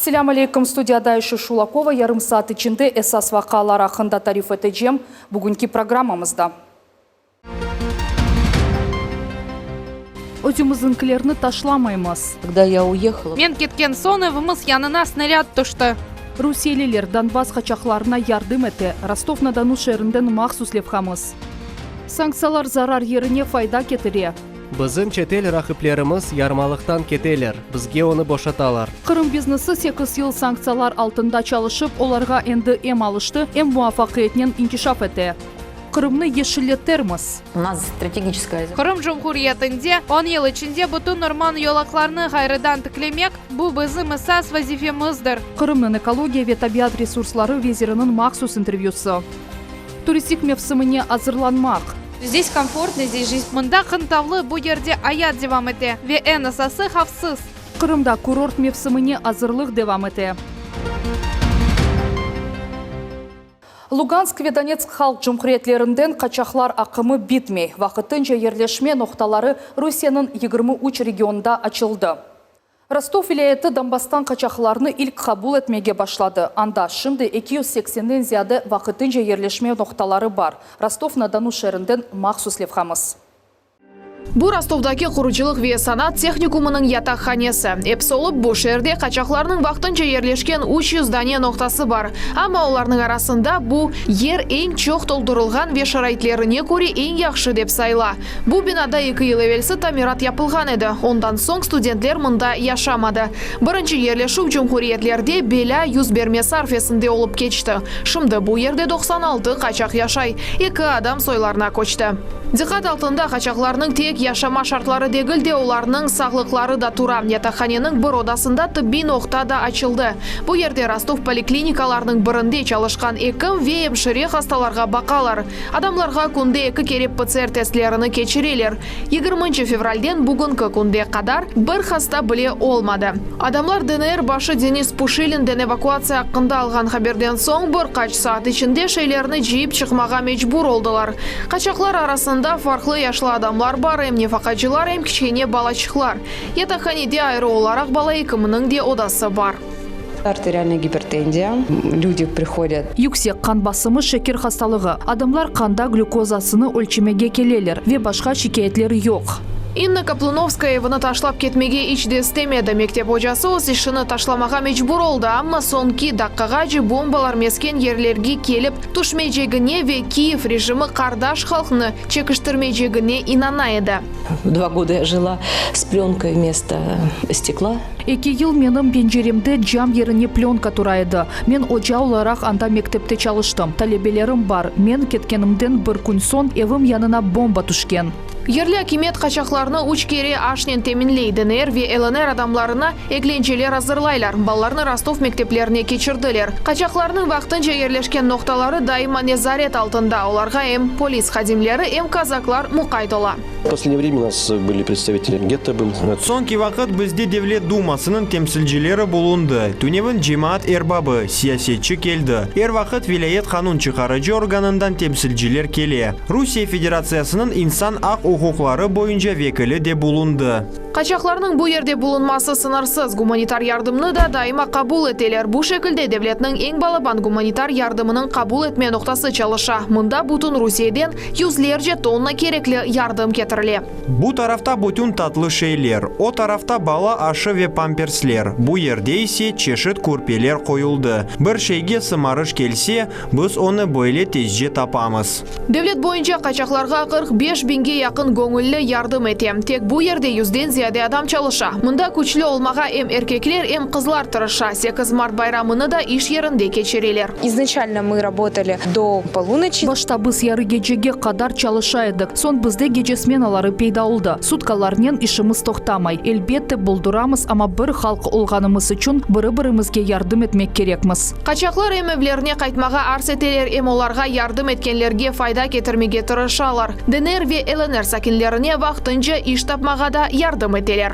Selam aleyküm, stüdyada Ayşe Şulakova. Yarım saat içinde esas vakalar hakkında tarif edeceğim bugünkü programımızda. Özümüzünkilerini taşlamayımız. Когда я уехала, Мен кеткен соң evimiz yanına снаряд düştü. Rusiyeliler Donbas kaçaklarına yardım etti. Rostov-na-Donu şehrinden mahsus levhamız. Sanksiyalar zarar yerine fayda getiriyor. Bizim çetel rakiplerimiz yarmalıktan keteler. Bizge onu boşatalar. Kırım biznesi 8 yıl sanksiyalar altında çalışıp, onlarga endi em alıştı, em muvaffakiyetinen inkişaf etti. Kırım'ını yeşillettirmiz. у нас стратегическая Кырым Cumhuriyetinde 10 yıl içinde bütün orman yolaklarını hayırdan tıklemek bu bizim esas vazifemizdir. Kırım'ın ekologiya ve tabiat resursları vezirinin mahsus intervyusu. Turistik mevsimine hazırlanmak. Здесь комфортно, здесь жизнь. Мында кынтавлы bu yerde hayat devam etti ve en esası hafsız. Kırım'da kurort mevsimine hazırlık devam etti. Lugansk ve Donetsk halk cumhuriyetlerinden kaçaklar akımı bitmey. Vakıtınca yerleşme noktaları Rusya'nın 23 regionda açıldı. Rostov vilayeti Donbas'tan kaçaklarını ilk kabul etmeye başladı. Anda şimdi 280'den ziyade vakıtınca yerleşme noktaları var. Rostov-na-Donu şehrinden mahsus levhamız. Bu Rostovdagi Quruchilik ve sanat texnikumining yatakxonasi. Epsolib bu şehirde qachoqlarning vaqtincha yerleşken 300 daniya noktası var. Ama ularning arasında bu yer eng cho'q to'ldirilgan ve sharoitlarine ko'ra eng yaxshi deb sayla. Bu binada 2 yil evvelsi ta'mirat yapılgan edi. Ondan so'ng studentlar munda yaşamadı. Birinchi yerleşuv cumhuriyetlarda bela yuz bermas arfesinde olup geçti. Şimdi bu yerde 96 qachoq yaşay. 2 adam soylarına ko'chdi. Diqqat altında qachoqlarning tek yaşama şartları değil de onlarning sağlıkları da tura. Yatakhanening bir odasında tıbbi nokta da açıldı. Bu yerde Rostov poliklinikalarning birinde çalışkan ekim ve hemşire hastalarga bakalar. Adamlarga kunde 2 kere PCR testlerini keçiriler. 20 fevralden bugünkü kunde kadar bir hasta bile olmadı. Adamlar DNR başı Denis Pushilin evakuasiya hakkında algan haberden soň bir kaç saat içinde şeylerini jiyip çıkmaga mecbur oldular. Kaçaklar arasında farklı yaşlı adamlar var, hem nefakacılar hem kichkene balaçıklar. Yatakhanede ayrı olarak bala ekimining de odası var. Артериальная гипертензия. Люди приходят. Yüksek kan basımı, şeker hastalığı. Adamlar kanda glukozasını ölçmege keleler ve başka şikayetleri yok. Inna Kaplunovskaya buni tashlab ketmege iç de istemedi. Mektep hocası o'z ishini tashlamaga mecbur oldu. Ama so'nggi daqiqagacha bombalar mesken yerlerge kelib tushmajagine ve Kiev rejimi qardash xalqni chekishtirmajagine inanaydi. 2 года я жила с пленкой вместо стекла. 2 yıl menim penceremde cam yerine plyonka turaydı. Men hoca olarak anda mektepte çalıştım. Talebelerim var. Men ketkenimden bir gün son evim yanına bomba tushken. Yerli hükümet kaçaklarını 3 kere aşnen teminley. DNR ve LNR adamlarına eklenceler hazırlaylar. Ballarını Rostov mekteplerine geçirdiler. Kaçaklarının vaqtincha yerleşken noktaları daima nezaret altında. Olarga hem polis xadimleri hem kazaklar muqaydola. В последнее время у нас были представители гетто был. So'nggi vaqt bizde Devlet Dumasının temsilcileri bulundu. Tunevin cemaat erbabı, siyasetçi keldi. Vaqt vilayet qanun chiqarıcı organından temsilciler keldi. Rusiya Federatsiyasının insan haq huquqlari boyunca vekili de bulundu. Kaçaklarının bu yerde bulunması sınırsız. Humanitar yardımını da daima kabul eteler. Bu şekilde devletinin en balaban humanitar yardımının kabul etme noktası çalışa. Mında bütün Rusiyadan yüzlerce tonna gerekli yardım getirile. Bu tarafta bütün tatlı şeyler, o tarafta bala aşı ve pampersler. Bu yerde ise çeşit kurpeler koyuldu. Bir şeyge sımarış gelse, biz onu böyle tezce tapamız. Devlet boyunca kaçaklarga 45 binge yakın gönüllü yardım etem. Tek bu yerde 100'den ziyade adam çalışa. Mında güçlü olmaga hem erkekler hem kızlar tırışa. 8 Mart bayramını da iş yerinde geçiriler. Изначально мы работали до полуночи. Başta biz yarı gecege kadar çalışaydık. Son bizde gece smenaları peyda oldu. Sutkalarının işimiz toxtamay. Elbette bulduramız ama bir halk olganımız için biri-birimizge yardım etmek gerekmiz. Kaçaklar hem evlerine kaytmaga arz eteler hem olarga yardım etkenlerge fayda getirmege tırışalar. DNR ve LNR sakinlerine vaqtincha iş tapmaga da yardım eteler.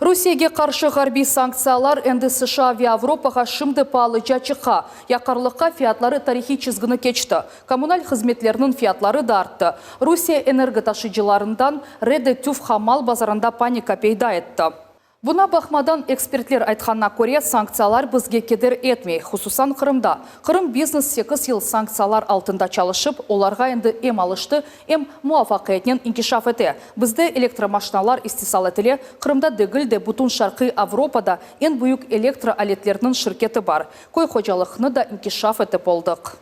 Русияге қаршы ғарби санкциялар әнді США ве Европаға шымды палы жачыға. Яқарлыққа фиатлары тарихи чызғыны кечті. Коммуналь қызметлерінің фиатлары да артты. Русия энерготашыжыларындан Реде Тюф Хамал базарында паника пейда етті. Бұна бақмадан экспертлер айтқанна көре санкциялар бізге кедер етмей, хусусан Қырымда. Қырым бизнес 8 ел санкциялар алтында чалышып, оларға енді эм алышты, эм муафақиетнен инкишаф еті. Бізде электромашиналар истисал етіле, Қырымда дегілде бұтын шарқы Авропада ен бұйық электроалетлерінің шirketi бар. Кой қожалықны да инкишаф еті болдық.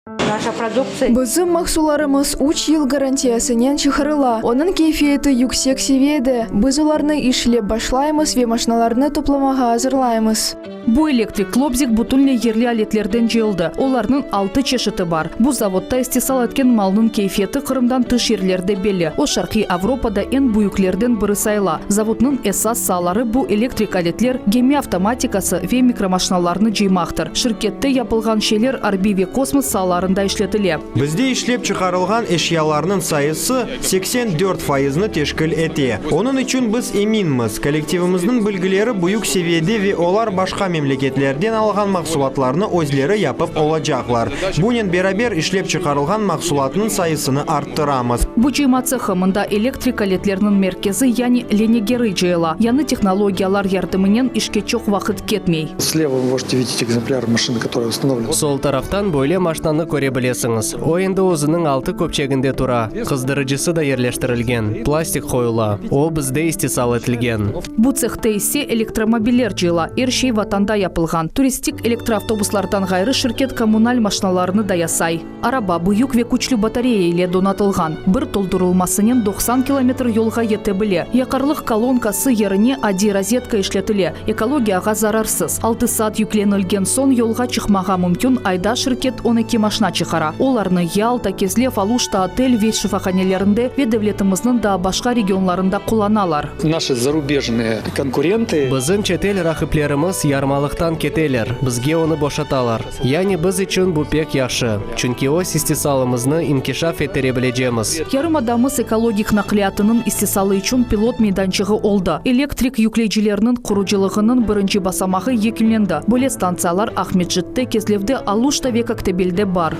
Біздің мақсуларымыз 3 ел гарантиясынен шығарыла. Оның кейфиеті yüksek seviyede. Біз оларны ишлеп башлаймыз ве машиналарны топламаға азырлаймыз. Бұл электрик лобзик бұтынле ерлі алетлерден жиылды. Оларның 6 чешіті бар. Бұл заводта истисал еткен малның кейфиеті Қырымдан тыш ерлерде белі. О шарқи Авропада ен бұйықлерден бірі сайла. Заводның эсас салары бұл электрик алетлер геми автоматикасы ве микромашиналарны жеймақтыр. Шirketте япылған шелер арбиве космос саларында ишлетіле. Бізде ишлеп чықарылған эшияларның сайысы 84%-ны тешкіл әте. Оның үшін біз еминміз. Коллективіміздің білгілері бұйық севиеде ве олар башқа мемлекетлерден алған мақсулатларны өзлері япып олачақлар. Бұнен берабер ишлеп чықарылған мақсулатының сайысыны арттырамыз. Бұл жима цехымында электрик алетлерінің меркезі, яни ленегері жайла. Яны технологиялар ярдымынен ішке чоқ вақыт кетмей. Слева вы можете видеть экземпляр машины, которая установлена. Сол тарафтан бойле машинаны көре білесіңіз. Ойынды өзінің 6 көпчегінде тұра. Қыздырыжысы да ерлештірілген. Пластик қойыла. Ол бізде истисал етілген. Бұл цехте есе электромобилер жайла. Ершей ватанда япылған. Туристик электроавтобуслардан ғайры шirket коммуналь машиналарыны да ясай. Араба бұйық ве күчлі батарея еле донатылған. Бір толдырылмасынен 90 километр елға ете біле. Яқарлық колонкасы еріне ади розетка ишлетіле. Экологияға зарарсыз. 6 саат юкленілген сон елға чықмаға мүмкін айда шirket 12 машина чықара. Оларны Ялта, Кезлев, Алушта, отель ве шифаханелерінде ве девлетіміздің да башқа регионларында құланалар. Наши зарубежные конкуренты. Біздің четел рахыплеріміз ярмалықтан кетелер. Бізге оны бошаталар. Яни біз үшін бұл пек яшы. Чүнки о истисалымызны инкишаф етере білежеміз. Ярым адамыз экологик нақлиятының истисалы үшін пилот мейданчығы олды. Электрик юклейджілерінің құручылығының бірінші басамағы екіленді. Бөле станциялар Ахметжитте, Кезлевде, Алушта ве Коктебелде бар.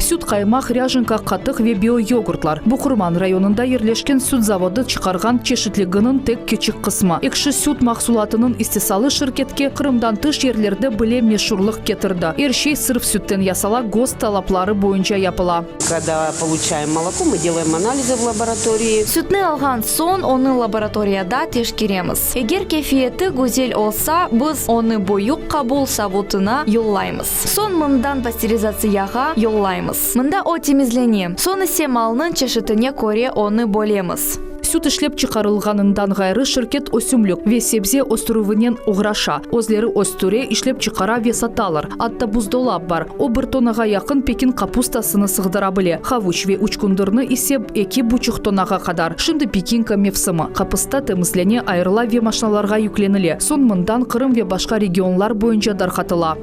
Сүт қаймақ, ряжынка, қатық ве био-йогуртлар. Бұқырман районында ерлешкен сүт заводы чықарған чешітлігінің тек кечік қысмы. Екші сүт мақсулатының истисалы шirketке Қырымдан тыш ерлерді біле мешурлық кетірді. Ершей сырф сүттен ясала гос талаплары бойынша япыла. Когда получаем молоко, мы делаем анализы в лаборатории. Сүтні алған сон, оны лабораторияда тешкереміз. Егер кефиеті гүзел олса, біз оны бойық қабул савутына йоллаймыз. Сон мындан пастеризацияға йоллаймыз. Мында о темізлене. Соны семалның чешітіне көре оны болеміз. Сүт ішлеп чықарылғанындан ғайры шirket өсімлік ве себзе остырывынен ұғраша. Өзлері остыре ішлеп чықара ве саталар. Атта буздолап бар. О бір тонаға яқын Пекин капустасыны сығдыра біле. Хавуч ве учкундырны есеп 2,5 тонаға қадар. Шынды Пекинка мевсымы. Қапыста темізлене айырыла ве машиналарға юкленіле. Сон мындан Қырым ве башқа регионлар бойынша дарқатыла.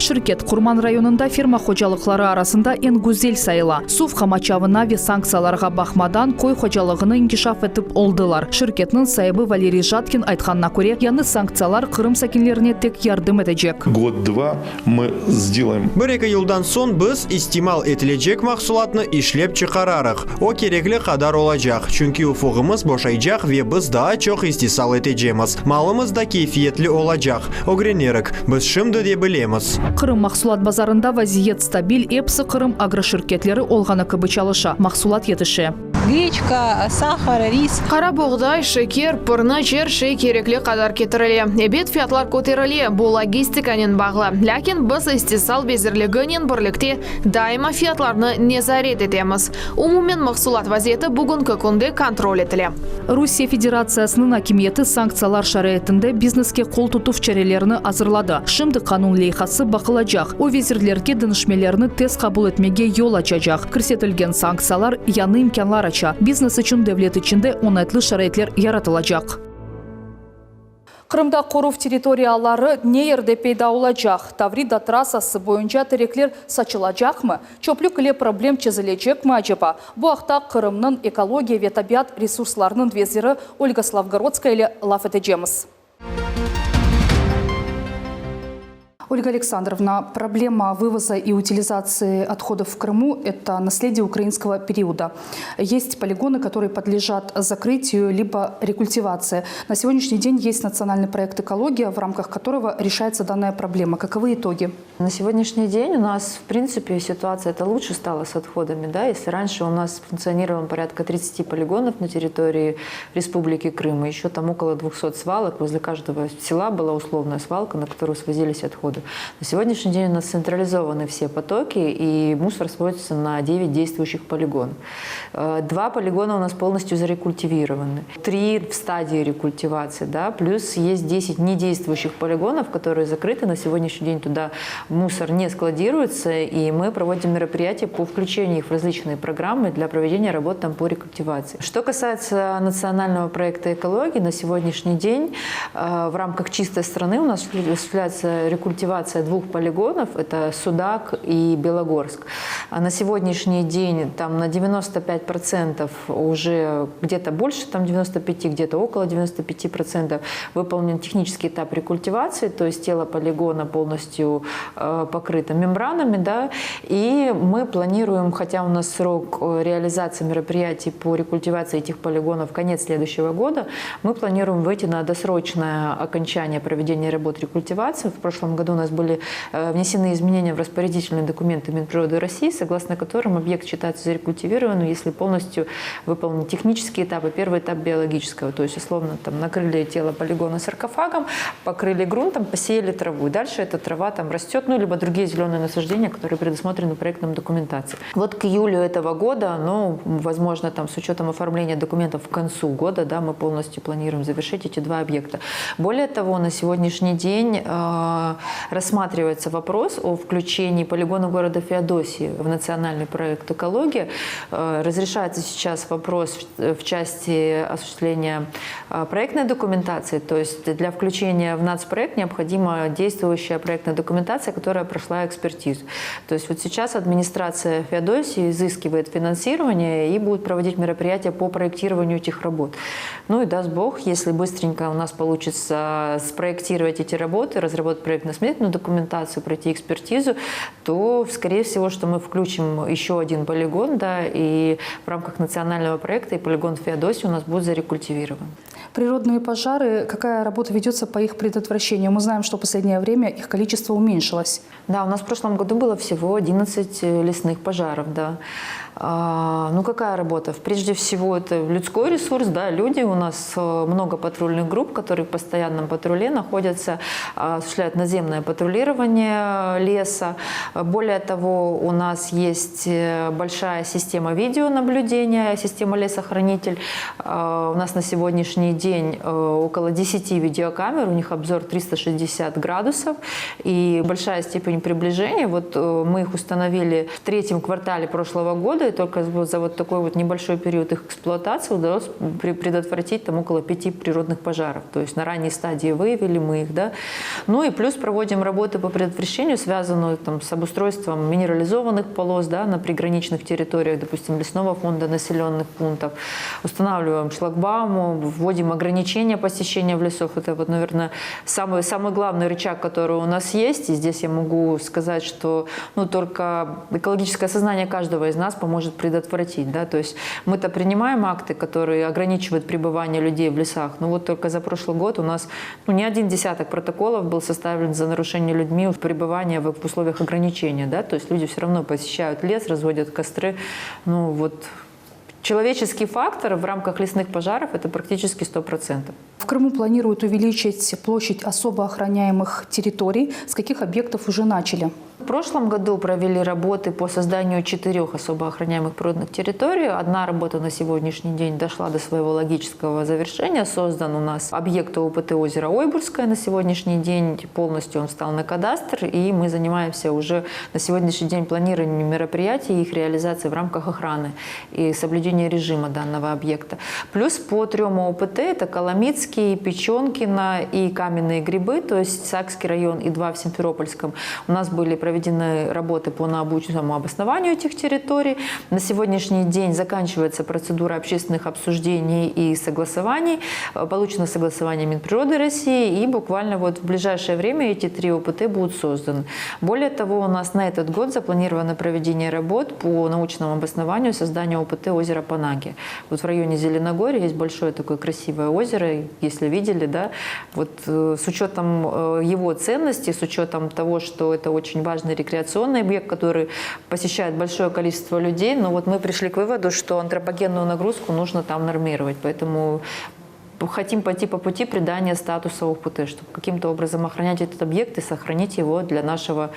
Шirket Құрман районында фирма қожалықлары арасында ен гүзел сайыла. Суф қамачавына ве санкцияларға бақмадан қой қожалығыны инкишаф етіп олдылар. Шirketнің сайыбы Валерий Жаткин айтқанна көре, яны санкциялар Қырым сәкенлеріне тек ярдым етежек. Год-два мы сделаем. Бір-екі елдан сон біз истимал етілежек мақсулатны ишлеп чықарарық. О кереклі қадар олажақ. Чүнки уфуғымыз бошайжақ ве біз да чоқ истисал етежеміз. Малымыз да кейфиетлі олажақ. Огренерік, біз шымды де білеміз. Қырым мақсулат базарында вазиет стабиль, эпсы Қырым агроширкетлері олғаны кібі чалыша. Мақсулат етіші. Гречка, сахар, рис. Қара бұғдай, шекер, пырны, жер шей кереклі қадар кетіріле. Эбет фиатлар көтеріле, бұл логистиканен бағлы. Ләкин біз истисал безірлігінен бірлікте дайма фиатларны незарет етеміз. Умумен мақсулат вазиеті бүгінгі күнде контроль етіле. Русия Федерациясының акимиеті санкциялар шараетінде бизнеске қол тұтув чарелеріні азырлады. Шымды қанун лейхасы бақылажақ. О везірлерге дынышмелеріні тез қабыл етмеге yol açacak. Кірсетілген санкциялар яны имканлар ача. Бизнес үшін девлет içinde оңайтлы шарайтлер яратылacak. Крымда корув территориялары нейерде пейда улачах. Таврида трассасы боюнча тереклер сачылачахмы? Чоплюк иле проблем чезелечекмы ажыба? Бу акта Крымның экология ве табиат ресурсларының везирі Ольга Славгородская или лаф этежеміз. Ольга Александровна, проблема вывоза и утилизации отходов в Крыму – это наследие украинского периода. Есть полигоны, которые подлежат закрытию либо рекультивации. На сегодняшний день есть национальный проект «Экология», в рамках которого решается данная проблема. Каковы итоги? На сегодняшний день у нас, в принципе, ситуация это лучше стала с отходами. Да? Если раньше у нас функционировало порядка 30 полигонов на территории Республики Крым, еще там около 200 свалок, возле каждого села была условная свалка, на которую свозились отходы. На сегодняшний день у нас централизованы все потоки, и мусор сводится на 9 действующих полигонов. 2 полигона у нас полностью зарекультивированы, 3 в стадии рекультивации, да? Плюс есть 10 недействующих полигонов, которые закрыты. На сегодняшний день туда мусор не складируется, и мы проводим мероприятия по включению их в различные программы для проведения работ там по рекультивации. Что касается национального проекта «Экологии», на сегодняшний день в рамках «Чистой страны» у нас осуществляется рекультивация 2 полигонов, это Судак и Белогорск. А на сегодняшний день там на 95% уже где-то больше, там 95, где-то около 95% выполнен технический этап рекультивации, то есть тело полигона полностью покрыто мембранами, да, и мы планируем, хотя у нас срок реализации мероприятий по рекультивации этих полигонов конец следующего года, мы планируем выйти на досрочное окончание проведения работ рекультивации. В прошлом году у нас были внесены изменения в распорядительные документы Минприроды России, согласно которым объект считается зарекультивированным, если полностью выполнен технические этапы, первый этап биологического, то есть условно там накрыли тело полигона саркофагом, покрыли грунтом, посеяли траву. И дальше эта трава там растет, ну, либо другие зеленые насаждения, которые предусмотрены в проектной документации. Вот к июлю этого года, ну, возможно, там с учетом оформления документов к концу года, да, мы полностью планируем завершить эти 2 объекта. Более того, на сегодняшний день рассматривается вопрос о включении полигона города Феодосии в национальный проект «Экология». Разрешается сейчас вопрос в части осуществления проектной документации, то есть для включения в нацпроект необходима действующая проектная документация, которая прошла экспертизу. То есть вот сейчас администрация Феодосии изыскивает финансирование и будет проводить мероприятия по проектированию этих работ. Ну и даст Бог, если быстренько у нас получится спроектировать эти работы, разработать проектно-сметную документацию, пройти экспертизу, то, скорее всего, что мы включим еще один полигон, да, и в рамках национального проекта и полигон Феодосии у нас будет зарекультивирован. Природные пожары, какая работа ведется по их предотвращению? Мы знаем, что в последнее время их количество уменьшилось. Да, у нас в прошлом году было всего 11 лесных пожаров, да. Ну, какая работа? Прежде всего, это людской ресурс, да, люди. У нас много патрульных групп, которые в постоянном патруле находятся, осуществляют наземное патрулирование леса. Более того, у нас есть большая система видеонаблюдения, система лесохранитель. У нас на сегодняшний день около 10 видеокамер, у них обзор 360 градусов и большая степень приближения. Вот мы их установили в 3-м квартале прошлого года, и только за вот такой вот небольшой период их эксплуатации удалось предотвратить там около 5 природных пожаров. То есть на ранней стадии выявили мы их, да. Ну и плюс проводим работу по предотвращению, связанную там с обустройством минерализованных полос, да, на приграничных территориях, допустим, лесного фонда, населенных пунктов. Устанавливаем шлагбаумы, вводим ограничения посещения в лесах. Это вот, наверное, самый главный рычаг, который у нас есть. И здесь я могу сказать, что ну, только экологическое сознание каждого из нас поможет предотвратить. Да? То есть мы-то принимаем акты, которые ограничивают пребывание людей в лесах. Но вот только за прошлый год у нас не 1 десяток протоколов был составлен за нарушение людьми пребывания в условиях ограничения. Да? То есть люди все равно посещают лес, разводят костры. Ну, вот. Человеческий фактор в рамках лесных пожаров – это практически 100%. В Крыму планируют увеличить площадь особо охраняемых территорий. С каких объектов уже начали? В прошлом году провели работы по созданию 4 особо охраняемых природных территорий. Одна работа на сегодняшний день дошла до своего логического завершения. Создан у нас объект ОПТ озера Ойбурское. На сегодняшний день полностью он встал на кадастр, и мы занимаемся уже на сегодняшний день планированием мероприятий и их реализации в рамках охраны и соблюдения режима данного объекта. Плюс по 3 ОПТ, это Коломицкий, Печенкино и Каменные Грибы, то есть Сакский район и 2 в Симферопольском, у нас были проведены работы по научному обоснованию этих территорий. На сегодняшний день заканчивается процедура общественных обсуждений и согласований. Получено согласование Минприроды России, и буквально вот в ближайшее время эти 3 ОПТ будут созданы. Более того, у нас на этот год запланировано проведение работ по научному обоснованию создания ОПТ озера Панаги. Вот в районе Зеленогорья есть большое такое красивое озеро, если видели, да, вот с учетом его ценности, с учетом того, что это очень важный рекреационный объект, который посещает большое количество людей, но вот мы пришли к выводу, что антропогенную нагрузку нужно там нормировать, поэтому хотим пойти по пути придания статуса ОПТ, чтобы каким-то образом охранять этот объект и сохранить его для нашего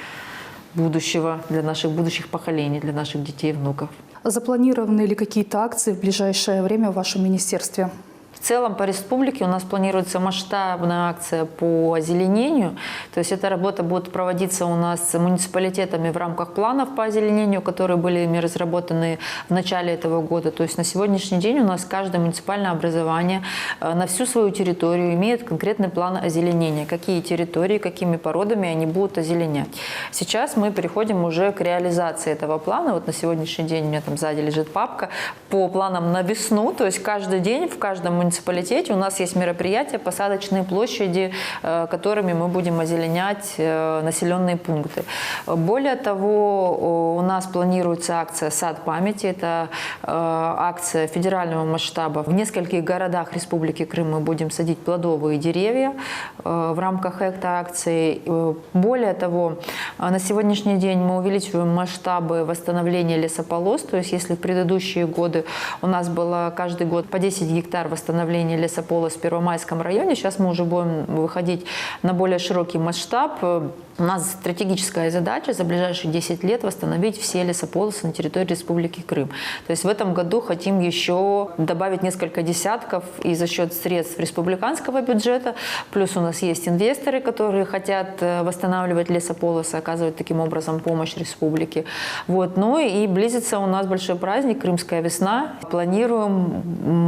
будущего, для наших будущих поколений, для наших детей и внуков. Запланированы ли какие-то акции в ближайшее время в вашем министерстве? В целом по республике у нас планируется масштабная акция по озеленению. То есть эта работа будет проводиться у нас муниципалитетами в рамках планов по озеленению, которые были ими разработаны в начале этого года. То есть на сегодняшний день у нас каждое муниципальное образование на всю свою территорию имеет конкретный план озеленения. Какие территории, какими породами они будут озеленять. Сейчас мы переходим уже к реализации этого плана. Вот на сегодняшний день у меня там сзади лежит папка по планам на весну. То есть каждый день в каждом муниципалитете у нас есть мероприятия, посадочные площади, которыми мы будем озеленять населенные пункты. Более того, у нас планируется акция «Сад памяти». Это акция федерального масштаба. В нескольких городах Республики Крым мы будем садить плодовые деревья в рамках этой акции. Более того, на сегодняшний день мы увеличиваем масштабы восстановления лесополос. То есть если в предыдущие годы у нас было каждый год по 10 гектар восстановления лесополос в Первомайском районе, сейчас мы уже будем выходить на более широкий масштаб. У нас стратегическая задача за ближайшие 10 лет восстановить все лесополосы на территории Республики Крым. То есть в этом году хотим еще добавить несколько десятков и за счет средств республиканского бюджета. Плюс у нас есть инвесторы, которые хотят восстанавливать лесополосы, оказывать таким образом помощь республике. Вот. Ну и близится у нас большой праздник «Крымская весна». Планируем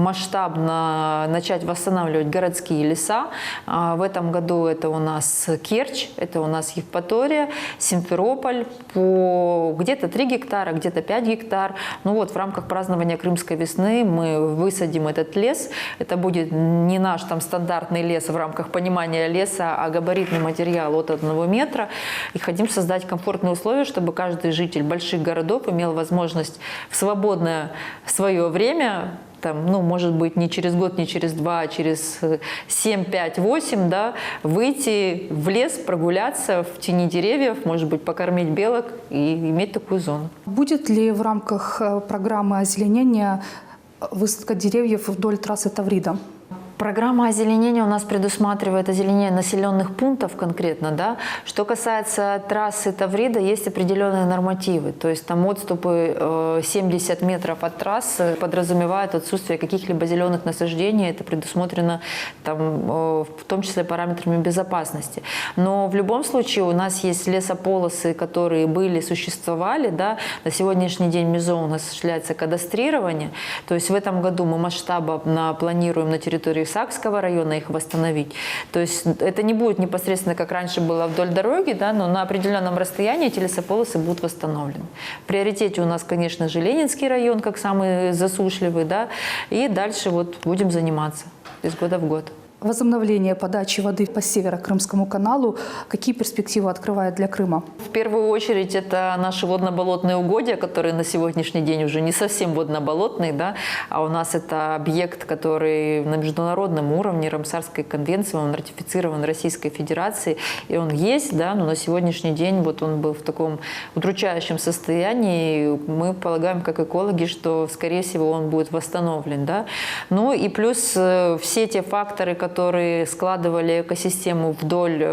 масштабно начать восстанавливать городские леса. В этом году это у нас Керчь, это у нас Евпатория, Симферополь, по где-то 3 гектара, где-то 5 гектар. Ну вот в рамках празднования Крымской весны мы высадим этот лес. Это будет не наш там стандартный лес в рамках понимания леса, а габаритный материал от 1 метра. И хотим создать комфортные условия, чтобы каждый житель больших городов имел возможность в свободное свое время, там, ну, может быть, не через год, не через 2, а через 7, 5, 8, да, выйти в лес, прогуляться в тени деревьев, может быть, покормить белок и иметь такую зону. Будет ли в рамках программы озеленения высадка деревьев вдоль трассы Таврида? Программа озеленения у нас предусматривает озеленение населенных пунктов конкретно. Да? Что касается трассы Таврида, есть определенные нормативы. То есть там отступы 70 метров от трассы подразумевают отсутствие каких-либо зеленых насаждений. Это предусмотрено там, в том числе параметрами безопасности. Но в любом случае у нас есть лесополосы, которые были, существовали. Да? На сегодняшний день МИЗО у нас осуществляется кадастрирование. То есть в этом году мы масштабно планируем на территории Сакского района их восстановить. То есть это не будет непосредственно, как раньше было вдоль дороги, да, но на определенном расстоянии эти лесополосы будут восстановлены. В приоритете у нас, конечно же, Ленинский район, как самый засушливый, да, и дальше вот будем заниматься из года в год. Возобновление подачи воды по Северо-Крымскому каналу. Какие перспективы открывает для Крыма? В первую очередь это наши водно-болотные угодья, которые на сегодняшний день уже не совсем водно-болотные, да, а у нас это объект, который на международном уровне Рамсарской конвенции, он ратифицирован Российской Федерацией, и он есть, да, но на сегодняшний день вот он был в таком удручающем состоянии. Мы полагаем, как экологи, что, скорее всего, он будет восстановлен. Да. Ну и плюс все те факторы, которые складывали экосистему вдоль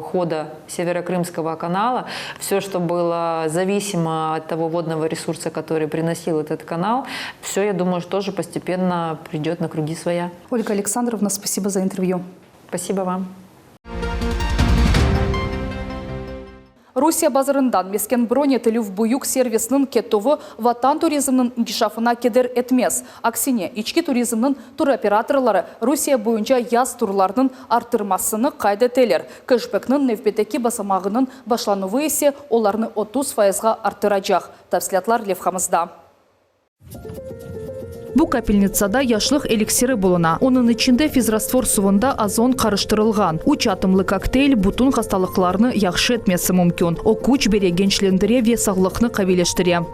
хода Северокрымского канала, все, что было зависимо от того водного ресурса, который приносил этот канал, все, я думаю, что тоже постепенно придет на круги своя. Ольга Александровна, спасибо за интервью. Спасибо вам. Русия базарындан мескен броне тылюв буюк сервисның кеттовы ватан туризмның инкишафына кедер этмес. Аксине, ички туризмның туроператорлары Русия бойынша яз турларының артырмасыны қайды телер. Кэшбэкның невбетеки басамағының башлануы есе оларны 30%-ға артырачақ. Тәфсилатлар левхамызда. Бу капельницада яшлық эликсиры болуна. Оның içinde физраствор суында озон қарыштырылған. Уч атымлы коктейль бутун хасталықларны яхшы етмесі мүмкін. О күч берегенчлендіре ве сағлықны қавелештіре.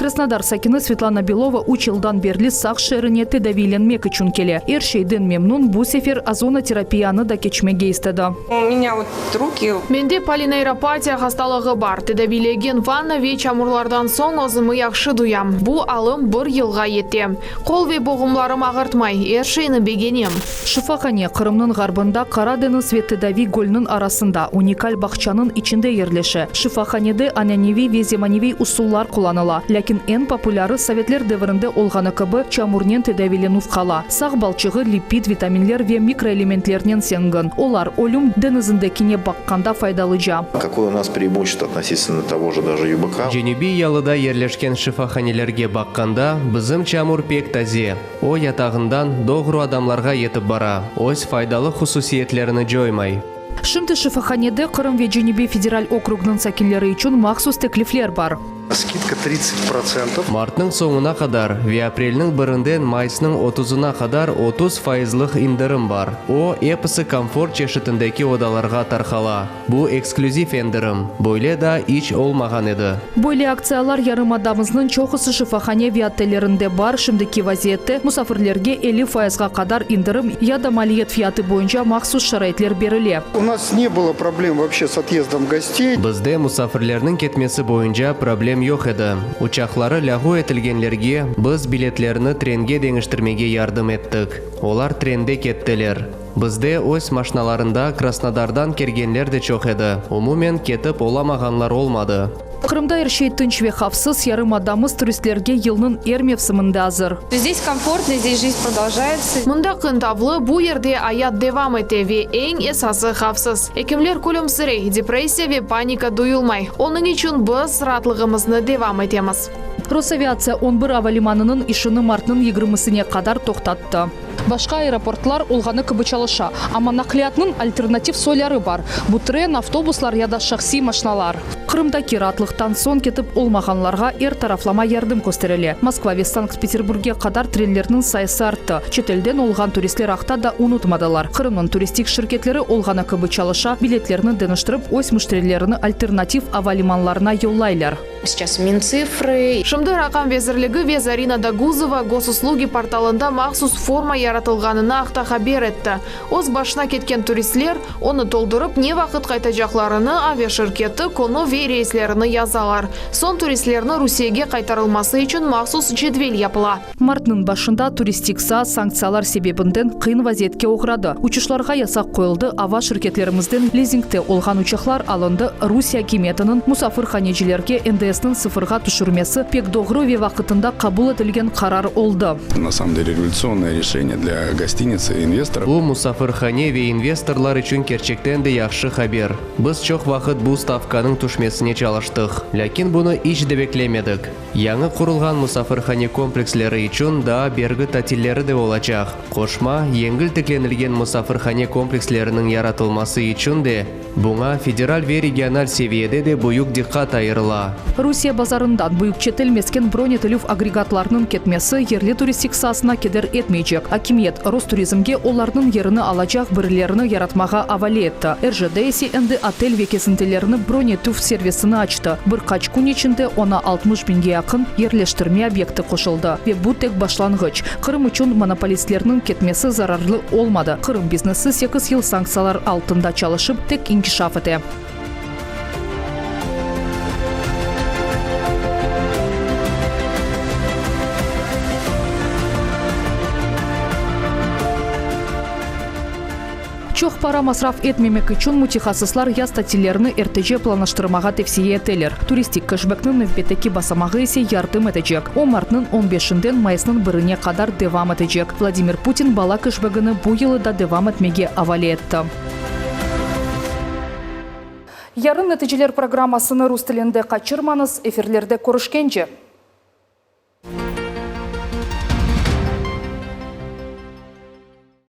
Краснодар сакины Светлана Белова училдан берли сақ шеріне тедавиленмек үшін келе. Ершейден мемнун бу сефер озонотерапияны да кечмеге истеді. У меня вот руки... Менде полинейропатия хасталығы бар. Тедавилеген ванна ве чамурлардан соң озымы яқшы дуям. Бу алым бір елға етте. Қол ве боғымларым ағыртмай, ершейні бегенем. Шифахане Қырымның ғарбында Қарадені Светедави гөлінің арасында уникаль бақчаның içinde ерлеші. Шифаханеде аняневи ве земаневи усуллар құланыла. Ләкин ең популяры советлер дәвірінде олғаны кыбы чамурнен тедавиленув қала. Сақ балчығы липид, витаминлер ве микроэлементлернен сенгін. Олар олюм денізіндекіне баққанда файдалы жа. Какое у нас преимущество относительно того же даже ЮБК? Женюби ялыда ерлешкен шифаханелерге баққанда бізім чамур пек тазе. О ятағындан доғру адамларға етіп бара. Ось файдалы хусусиетлеріні жоймай. Шымты шифаханеде Қырым ве Женюби федераль округның сакинлері үшін мақсус теклифлер бар. Скидка 30%. Мартның соңына қадар, ве апрельның бірінден майсның 30-на қадар 30% индірім бар. О, эпісі комфорт чешітіндекі одаларға тарқала. Бұл эксклюзив ендірім. Бойле да ич олмаған еді. Бойле акциялар ярым адамызның чоқысы шифахане ве аттелерінде бар. Шымдыки вазиетті мұсафірлерге 50%-ға қадар индірім яда малиет фияты бойынша мақсус шарайтлер беріле. У нас не было проблем вообще с отъездом гостей. Бізде мұсафірлерінің кетмесі бойынша проблем yok еді. Учақлары лағу етілгенлерге біз билетлеріні тренге деңіштірмеге ярдым еттік. Олар тренде кеттілер. Бізде ось машиналарында Краснодардан кергенлер де чоқ еді. Умумен кетіп оламағанлар олмады. Қырымда ершей тынч ве хавсыз ярым адамыз туристлерге елнің эрмевсімінде азыр. Здесь комфортно, здесь жизнь продолжается. Мұнда қынтавлы бу ерде аят девам ете ве ең esасы хавсыз. Екімлер күлімсірей, депрессия ве паника дуйылмай. Оның үшін біз ратлығымызны девам етеміз. Росавиация 11 авалиманының ішіні мартның 20-сіне қадар тоқтатты. Башқа аэропортлар олғаны кыбычалыша, ама нақлиятның альтернатив соляры бар. Бұ трен, автобуслар яда шақси машиналар. Қырымда киратлықтан сон кетіп олмағанларға ер тарафлама ярдым көстерелі. Москва ве Санкт-Петербурге қадар тренлерінің сайысы артты. Четелден олған туристлер ақта да унутмадылар. Қырымның туристик шirketlері олғаны кыбычалыша билетлеріні деніштіріп, ось мүштірелеріні альтернатив авалиманларына йоллайлар. Сейчас Минцифры. Шымды рақам везірлігі ве Зарина Дагузова госуслуги порталында мақсус форма яратылғанына ақта хабер етті. Оз башына кеткен туристлер оны толдырып, не вақыт қайтажақларыны авиашirketi кону ве рейслеріні язалар. Сон туристлеріні Русияге қайтарылмасы үшін мақсус жедвел япыла. Мартның башында туристикса санкциялар себебінден қиын вазиетке оғырады. Учышларға ясақ қойылды, ава шirketlерімізден лизингте олған учақлар алынды. Русия кеметінің мұсафыр ханежілерге НДС-ның sıfırға түшірмесі пек доғры ве вақытында қабыл етілген қарар олды. На самом деле революционное решение для гостиниц и инвесторов. Бұл мұсафырхане ве инвесторлар үшін керчектен де яқшы хабер. Біз чоқ вақыт бұл ставканың түшмесіне чалаштық. Ләкин бұны ич дебеклемедік. Яңы құрылған мұсафырхане комплекслері үшін да бергі татиллері де олачақ. Қошма, еңгіл текленілген мұсафырхане комплекслерінің яратылмасы үшін де бұңа федераль ве региональ севиеде де бұйық диққат айырыла. Русия базарындан бұйық четелмескен бронетілів агрегатларының кетмесі ерлі туристик сасына кедер етмейчек. Акимет Ростуризмге олардың еріні алачақ бірлеріні яратмаға авали етті. РЖД энді отель векесінтелеріні бронетув сервисіні açты. Бір қач күн ішінде она 60 бинге ақын ерлештірме объекті қошылды. Ве бұл тек башланғыч. Қырым үшін монополистлерінің кетмесі зарарлы олмады. Қырым бизнесі 8 ел санкциялар алтында чалышып тек инкишаф еті. Чох пара масраф этмемек үчүн мутихассислар яз татиллерны эртеже планаштырмага тевсие этелер. Туристик кэшбэкнын нөвбетеки басамагы есе ярдым этежек. О мартнын 15-ден майыснын 1-не кадар девам этежек. Владимир Путин бала кэшбэгыны бу йылы да девам этмеге авали этті. Ярым нәтижелер программасыны рус тілінде қачырманыз, эфирлерде көрішкенже.